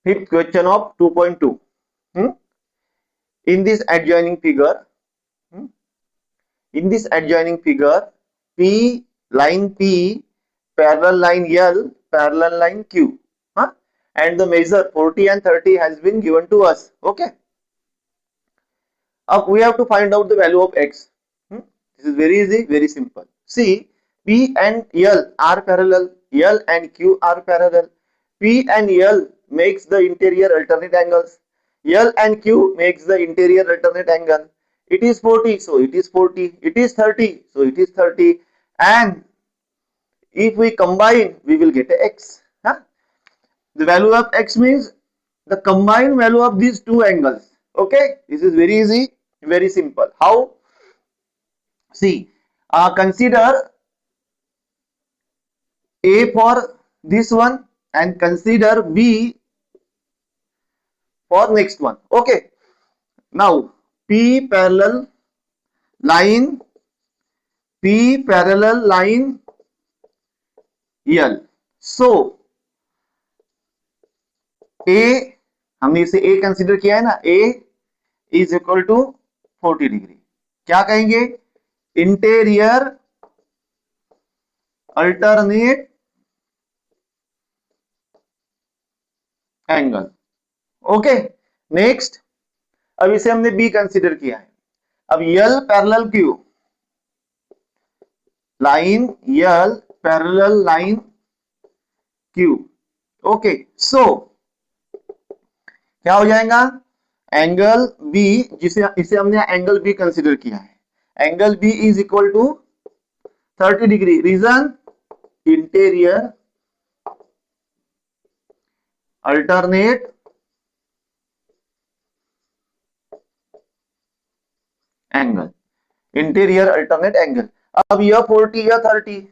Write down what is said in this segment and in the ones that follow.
Fifth question of 2.2. In this adjoining figure, hmm, P line P parallel line L parallel line Q, and the measure 40 and 30 has been given to us. Okay. Now we have to find out the value of x. This is very easy, very simple. See, P and L are parallel, L and Q are parallel. P and L makes the interior alternate angles. L and Q makes the interior alternate angle. It is 40, so it is 40. It is 30, so it is 30. And if we combine, we will get a x. The value of x means the combined value of these two angles. Okay, this is very easy, very simple. How? See, consider A for this one and consider B for next one. Okay. Now P parallel line L. So A, हमने इसे A consider किया है ना, A is equal to 40 degree. क्या कहेंगे? Interior alternate angle. Okay. Next, अब इसे हमने B कंसिडर किया है. अब L parallel Q, line L parallel line Q. Okay. So क्या हो जाएगा? एंगल B, इसे हमने एंगल B कंसिडर किया है. Angle B is equal to 30 degree. Reason? Interior alternate angle. Interior alternate angle. अब यह 40 या 30,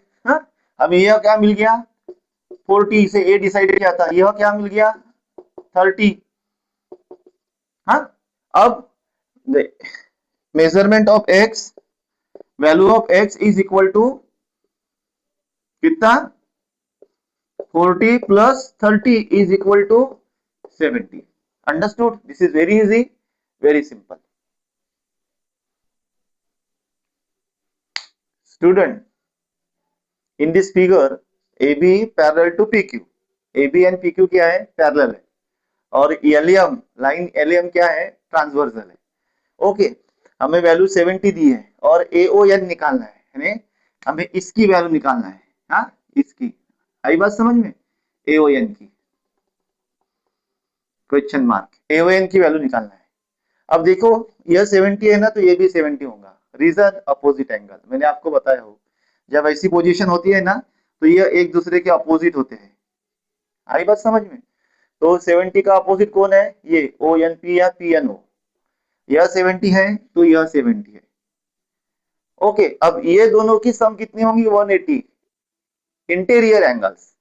अब यह क्या मिल गया? 40 से A डिसाइड किया था, यह क्या मिल गया? 30. अब measurement of x, value of x is equal to कितना? 40 plus 30 is equal to 70. Understood? This is very easy, very simple. Student, in this figure AB parallel to PQ. AB and PQ क्या है? Parallel है. और LM line LM क्या है? Transversal है. Okay. हमें value 70 दी है और AON निकालना है, हमें इसकी वैल्यू निकालना है. इसकी आई बात समझ में? AON की, क्वेश्चन मार्क, AON की वैल्यू निकालना है. अब देखो, यह 70 है ना, तो ये भी 70 होगा. रीजन? Opposite angle. मैंने आपको बताया हो, जब ऐसी पोजीशन होती है ना, तो यह एक दूसरे के अपोजिट होते हैं. आई बात समझ में? तो 70 का अपोजिट कौन है? ये ONP या PNO. यह 70 है तो यह 70 है. ओके. अब ये दोनों की सम कितनी होंगी? 180. इंटीरियर एंगल्स,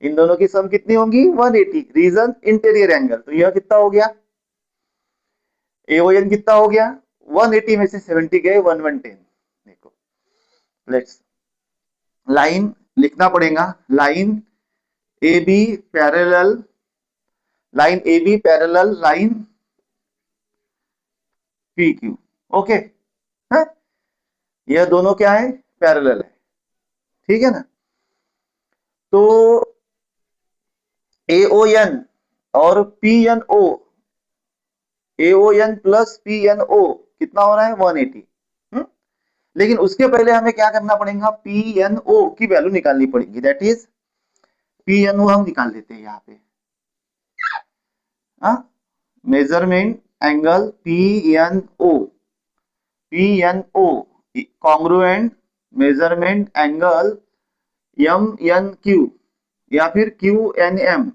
इन दोनों की सम कितनी होंगी? 180. रीजन? Interior angle. तो यह कितना हो गया? AON कितना हो गया? 180 में से 70 गए 1110. देखो, लेट्स लाइन लिखना पड़ेगा. Line AB parallel line PQ. Okay. यह दोनों क्या है? पैरेलल है. ठीक है ना? तो AON और PNO, AON प्लस PNO कितना हो रहा है? 180. लेकिन उसके पहले हमें क्या करना पड़ेगा? PNO की वैल्यू निकालनी पड़ेगी. दैट इज PNO हम निकाल लेते हैं यहाँ पे. Measurement angle PNO congruent measurement angle MNQ या फिर QNM.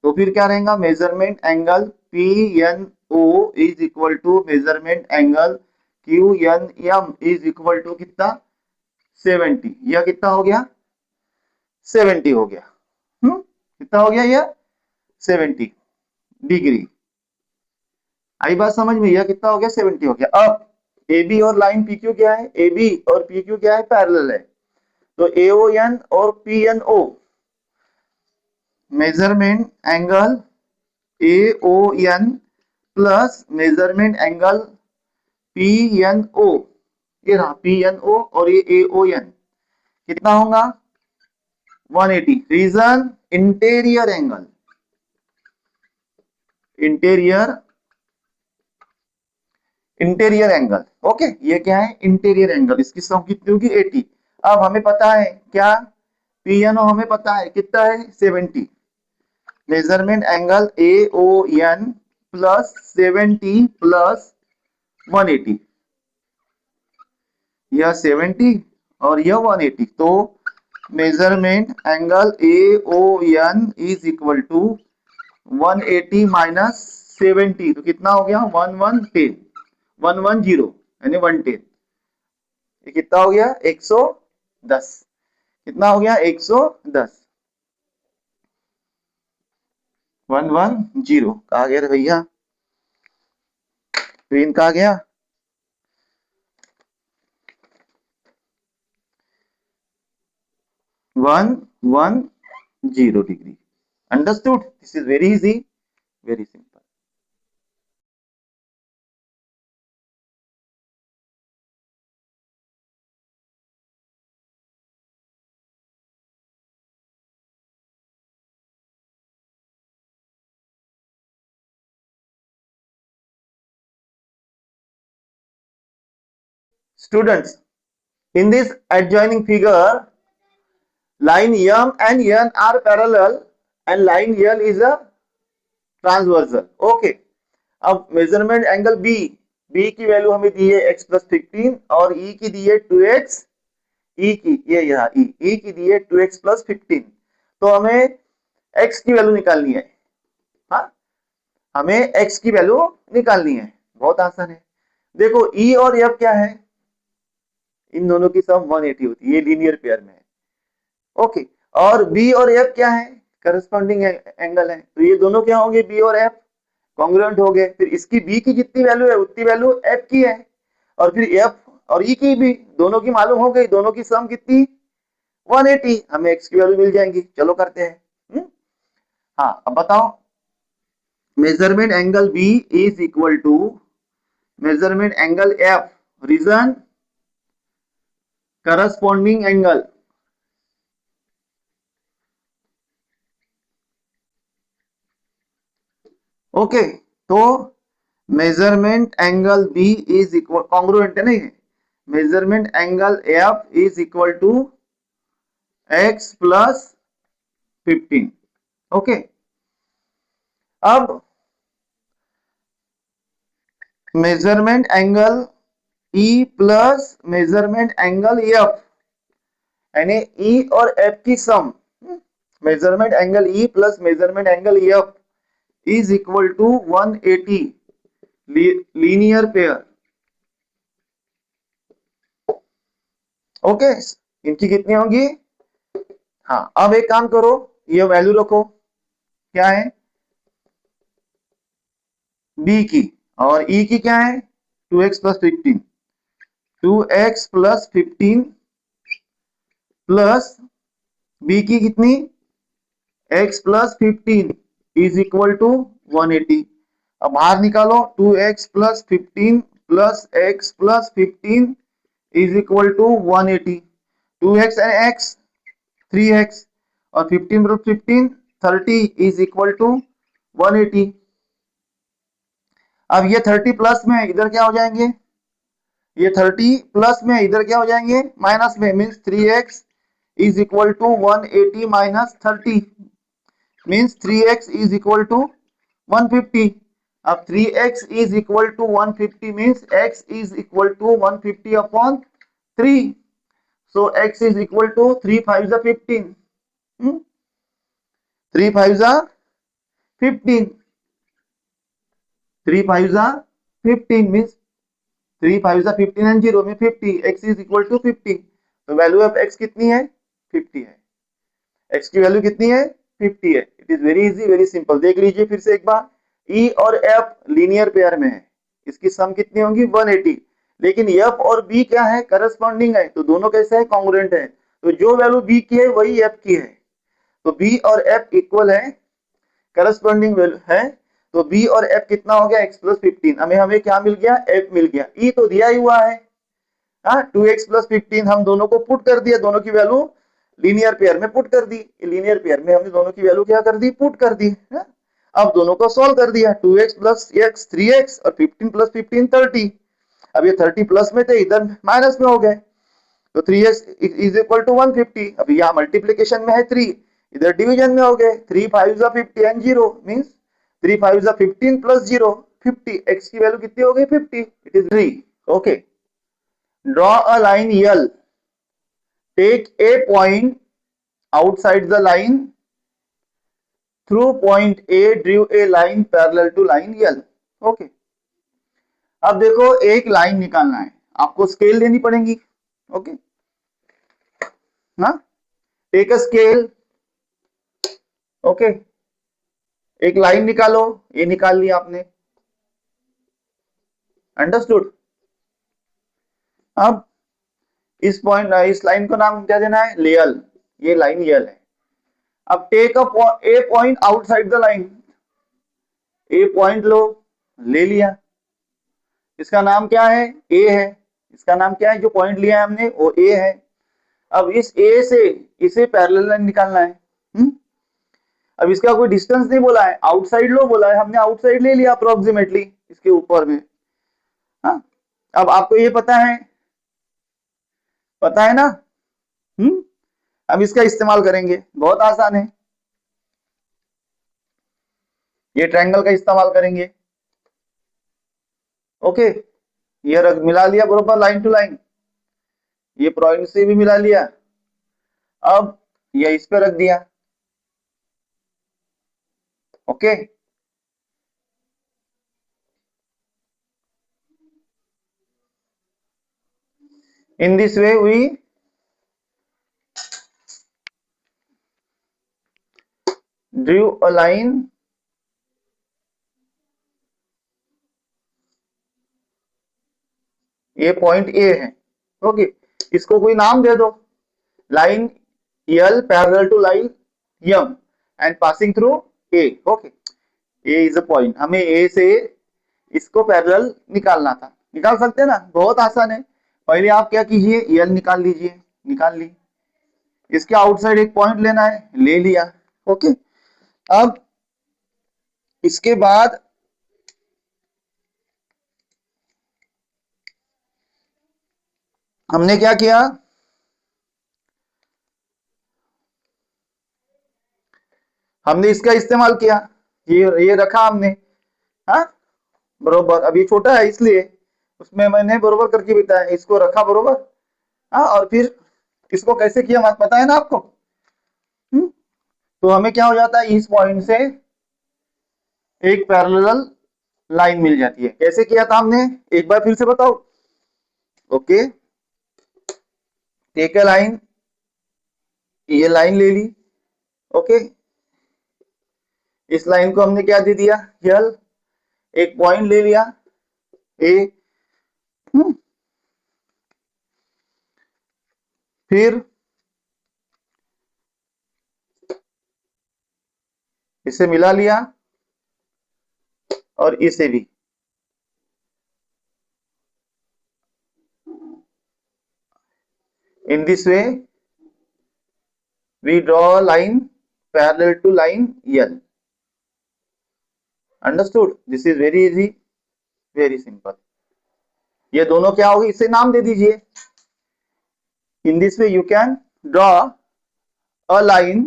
तो फिर क्या रहेगा? Measurement angle PNO is equal to measurement angle QNM is equal to कितना? 70. यह कितना हो गया? 70 हो गया. कितना हो गया? यह 70 डिग्री. आई बात समझ में? यह कितना हो गया? 70 हो गया. अब AB और लाइन PQ क्या है? AB और PQ क्या है? पैरेलल है. तो AON और PNO measurement angle AON plus measurement angle PNO, ये रहा PNO और ये AON, कितना होगा 180। Reason interior angle, interior angle. Okay, ये क्या है इंटीरियर एंगल, इसकी सम कितनी होगी 80। अब हमें पता है क्या, PNO हमें पता है कितना है 70। Measurement angle AON plus 70 plus 180, यह 70 और यह 180, तो measurement angle AON is equal to 180 minus 70, तो कितना हो गया 110 यानी 110, ये कितना हो गया 110, कितना हो गया 110, 110 कहा गया भैया, पेन कहा गया 110 degree. Understood, this is very easy, very simple. Students, in this adjoining figure, line M and N are parallel and line L is a transversal. Okay. अब मेजरमेंट एंगल B की वैल्यू हमें दी है x plus 15 और E की दी है 2x, E की ये यहाँ E की दी है 2x प्लस 15, तो हमें x की वैल्यू निकालनी है। हाँ, हमें x की वैल्यू निकालनी है, बहुत आसान है। देखो E और F क्या है, इन दोनों की सम 180 होती है, ये लीनियर पेयर में है। ओके, और B और F क्या है, करस्पॉन्डिंग एंगल है, तो ये दोनों क्या होंगे B और F कॉन्ग्रुएंट हो गए। फिर इसकी B की जितनी वैल्यू है उतनी वैल्यू F की है, और फिर F और E की भी दोनों की मालूम हो गई, दोनों की सम कितनी 180, हमें x की वैल्यू मिल जाएंगी। चलो करते हैं। हाँ, अब बताओ measurement angle B is equal to measurement angle F, reason corresponding angle, okay, तो measurement angle B is equal, congruent है नहीं है, measurement angle F is equal to x plus 15। Okay, अब measurement angle E plus measurement angle F, यानी E और F की sum, measurement angle E plus measurement angle F is equal to 180 linear pair. Okay, इनकी कितनी होगी, हाँ, अब एक काम करो, ये वैल्यू रखो, क्या है B की, और E की क्या है 2x plus 15, 2x plus 15 plus B की कितनी x plus 15 is equal to 180। अब बाहर निकालो, 2x plus 15 plus x plus 15 is equal to 180, 2x and x 3x और 15 प्लस 15 30 इज इक्वल टू 180। अब ये 30 प्लस में इधर क्या हो जाएंगे, ये 30 प्लस में इधर क्या हो जाएंगे माइनस में, means 3x is equal to 180 minus 30, means 3x is equal to 150। अब 3x is equal to 150 means x is equal to 150 upon 3, so x is equal to 3 5s are 15, 3 5s are 15, 3 5s are 15 means 3 5s are 15 and 0 में 50, x is equal to 50, तो value of x कितनी है 50 है, x की value कितनी है 50 है। It is very easy, very simple. देख लीजिए फिर से एक बार, E और F लीनियर पेयर में है, इसकी सम कितनी होगी 180, लेकिन F और B क्या है करस्पॉन्डिंग है, तो दोनों कैसे है कॉन्ग्रुएंट है, तो जो वैल्यू B की है वही F की है, तो बी और एफ इक्वल है, करस्पॉन्डिंग वैल्यू है, तो बी और एफ कितना हो गया x प्लस 15, हमें क्या मिल गया, एफ मिल गया, ई तो दिया ही हुआ है, हाँ 2x प्लस 15 हम दोनों को पुट कर दिया, दोनों की वैल्यू लीनियर पेयर में पुट कर दी, लीनियर पेयर में हमने दोनों की वैल्यू क्या कर दी, पुट कर दी, है? अब दोनों को सॉल्व कर दिया, 2x प्लस x 3x और 15 प्लस 15 30, अब ये 30 प्लस में थे, इधर माइनस में हो गए, तो 3x इज इक्वल टू 150, अभी यहाँ मल्टीप्लीकेशन में है 3, इधर डिवीजन में हो गए, 3 5 50 एंड 0 मींस 3 5 15 प्लस 0 50, x की वैल्यू कितनी हो गई 50, it is 3, okay. Draw a line L, take a point outside the line, through point A drew a line parallel to line L, okay. अब देखो एक लाइन निकालना है, आपको स्केल लेनी पड़ेगी, ओके ना, टेक अ स्केल, ओके, एक लाइन निकालो, ये निकाल लिया आपने, अंडरस्टूड। अब इस पॉइंट, इस लाइन को नाम क्या देना है, लेयल, ये लाइन यल है। अब take a point outside the line, a point लो, ले लिया, इसका नाम क्या है, ए है, इसका नाम क्या है, जो पॉइंट लिया है हमने वो ए है। अब इस ए से इसे पैरेलल लाइन निकालना है, अब इसका कोई डिस्टेंस नहीं बोला है, आउटसाइड लो बोला है, हमने आउटसाइड ले लिया अप्रोक्सीमेटली इसके ऊपर में, हाँ। अब आपको ये पता है ना, अब इसका इस्तेमाल करेंगे, बहुत आसान है, ये ट्रायंगल का इस्तेमाल करेंगे, ओके। ये रख मिला लिया बराबर लाइन टू लाइन, ये पॉइंट से भी मिला लिया, अब ये इस पे रख दिया, okay. In this way we drew a line ये पॉइंट ए है, ओके, इसको कोई नाम दे दो, line L parallel to line M and passing through A, okay. A is a point, हमें A से इसको पैरेलल निकालना था, निकाल सकते हैं ना, बहुत आसान है। पहले आप क्या कीजिए, L निकाल लीजिए, निकाल ली, इसके आउटसाइड एक पॉइंट लेना है, ले लिया, ओके। अब इसके बाद हमने क्या किया, हमने इसका इस्तेमाल किया, ये रखा हमने, हाँ बरोबर, अब ये छोटा है इसलिए उसमें मैंने बरोबर करके बताया, इसको रखा बरोबर, हाँ, और फिर इसको कैसे किया मत पता है ना आपको, तो हमें क्या हो जाता है, इस पॉइंट से एक पैरेलल लाइन मिल जाती है, कैसे किया था हमने, एक बार फिर से बताओ, ओके। टेक अ लाइन, ये लाइन ले ली, ओके, इस लाइन को हमने क्या दे दिया, L, एक पॉइंट ले लिया A, फिर इसे मिला लिया और इसे भी, in this way we draw a line parallel to line L, understood, this is very easy, very simple। ये दोनों क्या होगी, इसे नाम दे दीजिए, in this way you can draw a line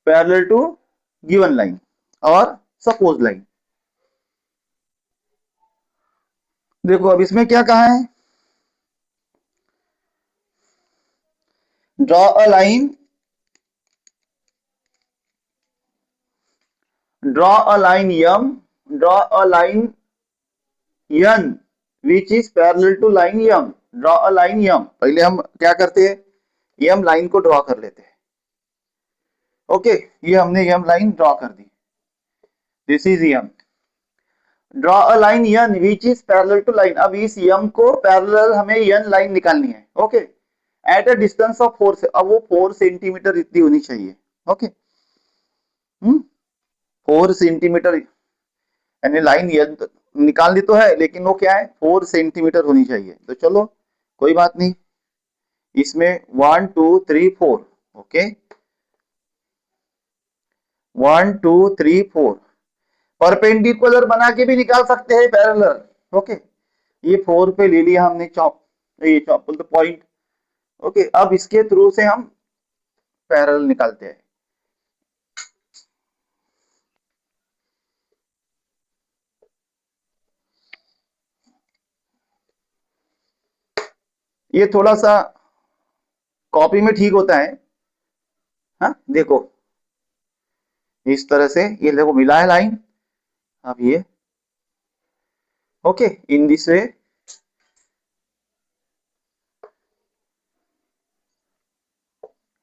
parallel to given line or supposed line। देखो अब इसमें क्या कहा है, draw a line M, draw a line N which is parallel to line M, draw a line M, पहले हम क्या करते हैं, M लाइन को ड्रॉ कर लेते हैं, ओके, ये हमने M लाइन ड्रॉ कर दी, this is M, draw a line N which is parallel to line, अब इस M को पैरेलल हमें N लाइन निकालनी है, okay, at a distance of 4 से, अब वो 4 सेंटीमीटर इतनी होनी चाहिए, ओके। 4 सेंटीमीटर, यानी लाइन निकालनी तो है लेकिन वो क्या है 4 सेंटीमीटर होनी चाहिए। तो चलो कोई बात नहीं, इसमें 1 2 3 4, ओके 1 2 3 4 परपेंडिकुलर बना के भी निकाल सकते हैं पैरेलल, ओके ये 4 पे ले लिया हमने चॉप, ये चॉप बोलते पॉइंट, ओके अब इसके थ्रू से हम पैरेलल निकालते हैं। ये थोड़ा सा कॉपी में ठीक होता है, हाँ देखो इस तरह से ये देखो मिला है लाइन, अब ये okay in this way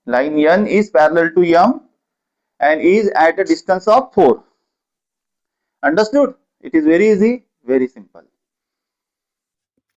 line N is parallel to M and is at a distance of 4. Understood? It is very easy, very simple.